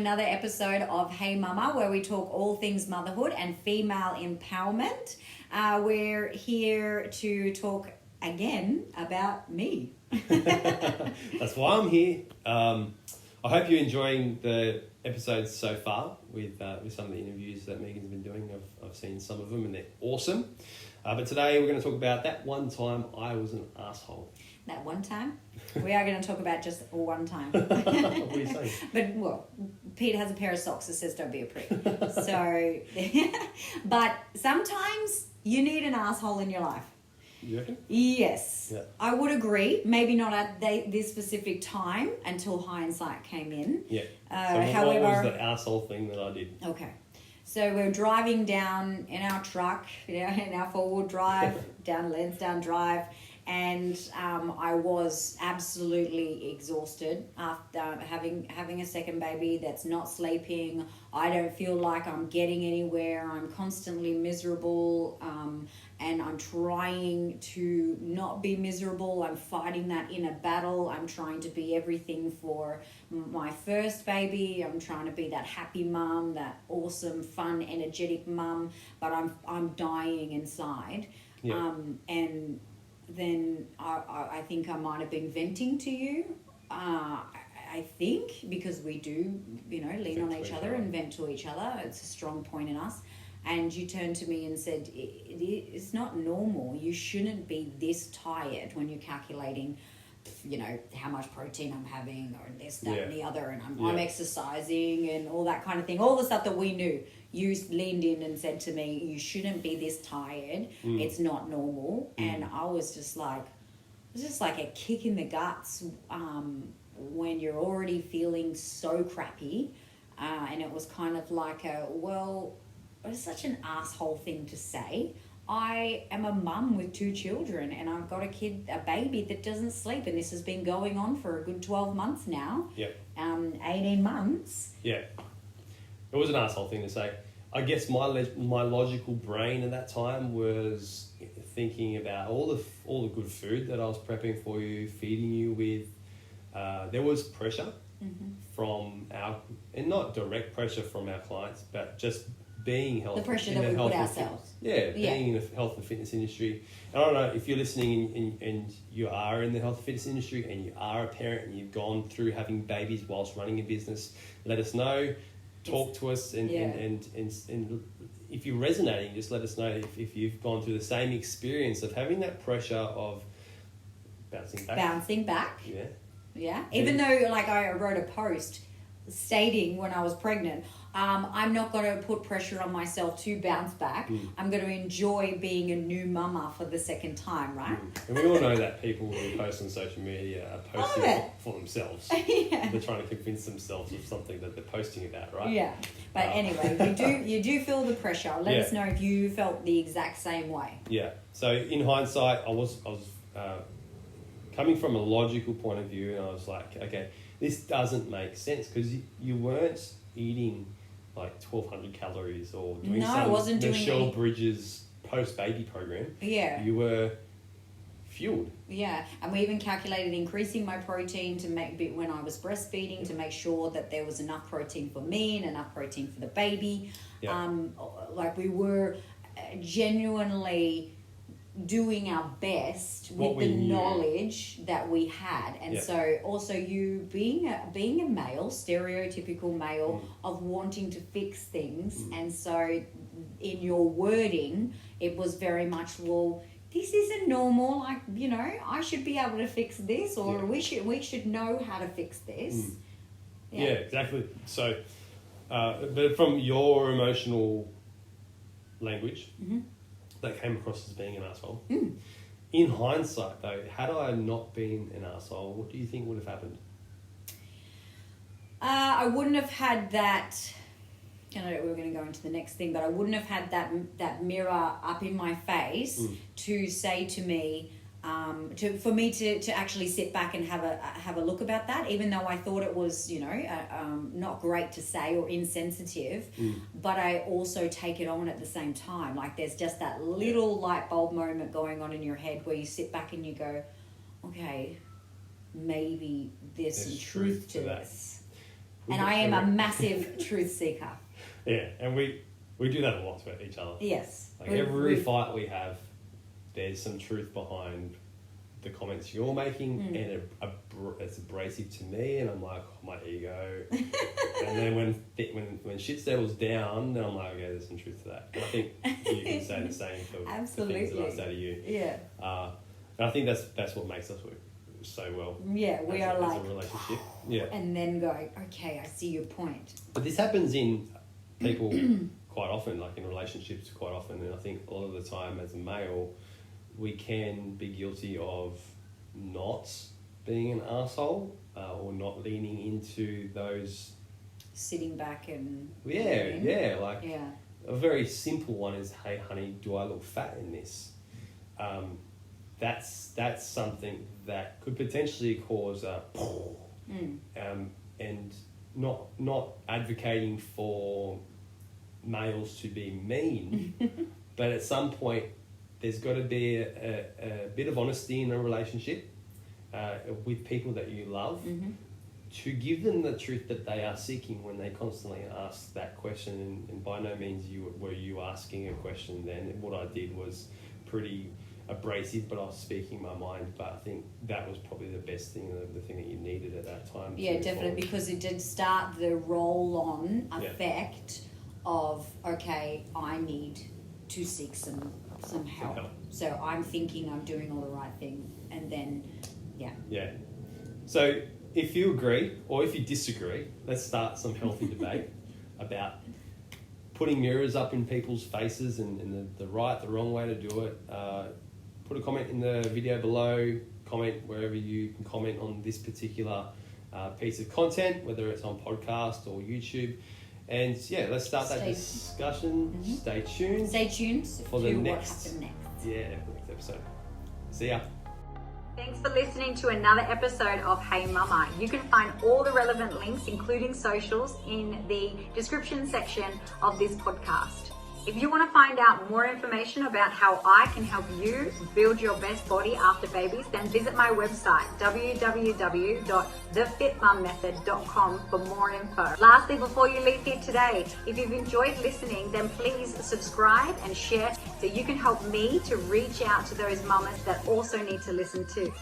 another episode of Hey Mama, where we talk all things motherhood and female empowerment. We're here to talk again about me. That's why I'm here. I hope you're enjoying the episodes so far with some of the interviews that Megan's been doing. I've seen some of them and they're awesome. But today we're going to talk about that one time I was an asshole. That one time? We are going to talk about just one time. What are you saying? But, well, Pete has a pair of socks that says don't be a prick. So, but sometimes you need an asshole in your life. You reckon? Yes. Yeah. I would agree. Maybe not at this specific time until hindsight came in. Yeah. However, what was the asshole thing that I did? Okay. So we're driving down in our truck, in our four-wheel drive, down Lansdowne Drive, and I was absolutely exhausted after having a second baby that's not sleeping. I don't feel like I'm getting anywhere. I'm constantly miserable, and I'm trying to not be miserable. I'm fighting that inner battle. I'm trying to be everything for my first baby. I'm trying to be that happy mum, that awesome, fun, energetic mum, but I'm dying inside. Yeah. And then I think I might have been venting to you. I think because we do, lean on each other and vent to each other. It's a strong point in us. And you turned to me and said, it's not normal. You shouldn't be this tired when you're calculating, how much protein I'm having or this, that, and the other. And I'm exercising and all that kind of thing. All the stuff that we knew. You leaned in and said to me, you shouldn't be this tired. It's not normal. And I was just like, it was just like a kick in the guts when you're already feeling so crappy. And it was kind of like it's such an asshole thing to say. I am a mum with 2 children and I've got a baby that doesn't sleep. And this has been going on for a good 12 months now. Yeah. 18 months. Yeah. It was an asshole thing to say. I guess my logical brain at that time was thinking about all the good food that I was prepping for you, feeding you with. There was pressure from and not direct pressure from our clients, but just being healthy. The pressure that we put ourselves. Being in the health and fitness industry. And I don't know if you're listening and you are in the health and fitness industry and you are a parent and you've gone through having babies whilst running a business, let us know. Talk to us and if you're resonating, just let us know if you've gone through the same experience of having that pressure of bouncing back. Yeah. Even though I wrote a post stating when I was pregnant, I'm not going to put pressure on myself to bounce back. I'm going to enjoy being a new mama for the second time, right? And we all know that people who post on social media are posting for themselves. They're trying to convince themselves of something that they're posting about, right? Yeah. But anyway, you do feel the pressure. Let us know if you felt the exact same way. Yeah. So in hindsight, I was coming from a logical point of view, and I was like, okay, this doesn't make sense because you weren't eating like 1,200 calories or doing Michelle Bridges post-baby program. Yeah. You were fueled. Yeah. And we even calculated increasing my protein to when I was breastfeeding to make sure that there was enough protein for me and enough protein for the baby. Yeah. We were genuinely doing our best with the knowledge that we had. And so also you being a male, stereotypical male of wanting to fix things. And so in your wording, it was very much, this isn't normal. I should be able to fix this, or we should know how to fix this. Yeah, exactly. So, but from your emotional language, that came across as being an asshole. In hindsight, though, had I not been an asshole, what do you think would have happened? I wouldn't have had that. We were going to go into the next thing, but I wouldn't have had that mirror up in my face to say to me, for me to actually sit back and have a look about that, even though I thought it was not great to say or insensitive, but I also take it on at the same time. Like there's just that little light bulb moment going on in your head where you sit back and you go, okay, maybe there's some truth to this. And I am a massive truth seeker. Yeah, and we do that a lot to each other. Yes. Like every fight we have, there's some truth behind the comments you're making, and it's abrasive to me, and I'm like, oh, my ego. And then when shit settles down, then I'm like, okay, there's some truth to that. And I think you can say the same for the things that I say to you. Yeah. And I think that's what makes us work so well. Yeah, we are like, as a relationship. Yeah. And then going, okay, I see your point. But this happens in people quite often, like in relationships quite often, and I think a lot of the time as a male, we can be guilty of not being an arsehole or not leaning into those... Sitting back and... Yeah. A very simple one is, hey, honey, do I look fat in this? That's something that could potentially cause a... and not advocating for males to be mean, but at some point, there's got to be a bit of honesty in a relationship with people that you love to give them the truth that they are seeking when they constantly ask that question. And by no means were you asking a question then. What I did was pretty abrasive, but I was speaking my mind. But I think that was probably the best thing, the thing that you needed at that time. Yeah, definitely, because it did start the roll-on effect of, okay, I need to seek some help. So I'm thinking I'm doing all the right thing, and then, yeah. So if you agree or if you disagree, let's start some healthy debate about putting mirrors up in people's faces and the right, the wrong way to do it. Put a comment in the video below, comment wherever you can comment on this particular piece of content, whether it's on podcast or YouTube. And yeah, let's start that discussion. Stay tuned. Stay tuned for the next. What happens next. Yeah, the next episode. See ya. Thanks for listening to another episode of Hey Mama. You can find all the relevant links, including socials, in the description section of this podcast. If you want to find out more information about how I can help you build your best body after babies, then visit my website, www.thefitmummethod.com, for more info. Lastly, before you leave here today, if you've enjoyed listening, then please subscribe and share so you can help me to reach out to those mamas that also need to listen too.